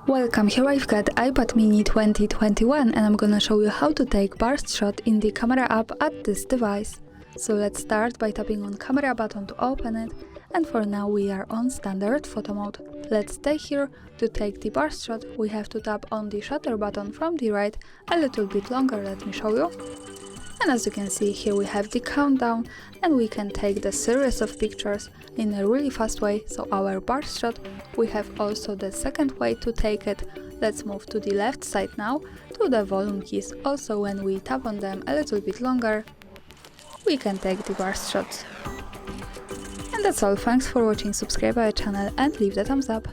Welcome, here I've got iPad mini 2021 and I'm gonna show you how to take burst shot in the camera app at this device. So let's start by tapping on camera button to open it, and for now we are on standard photo mode. Let's stay here. To take the burst shot we have to tap on the shutter button from the right a little bit longer, let me show you. And as you can see here we have the countdown and we can take the series of pictures in a really fast way. So our burst shot, we have also the second way to take it. Let's move to the left side now to the volume keys. Also when we tap on them a little bit longer we can take the burst shots. And that's all, thanks for watching, subscribe our channel and leave the thumbs up.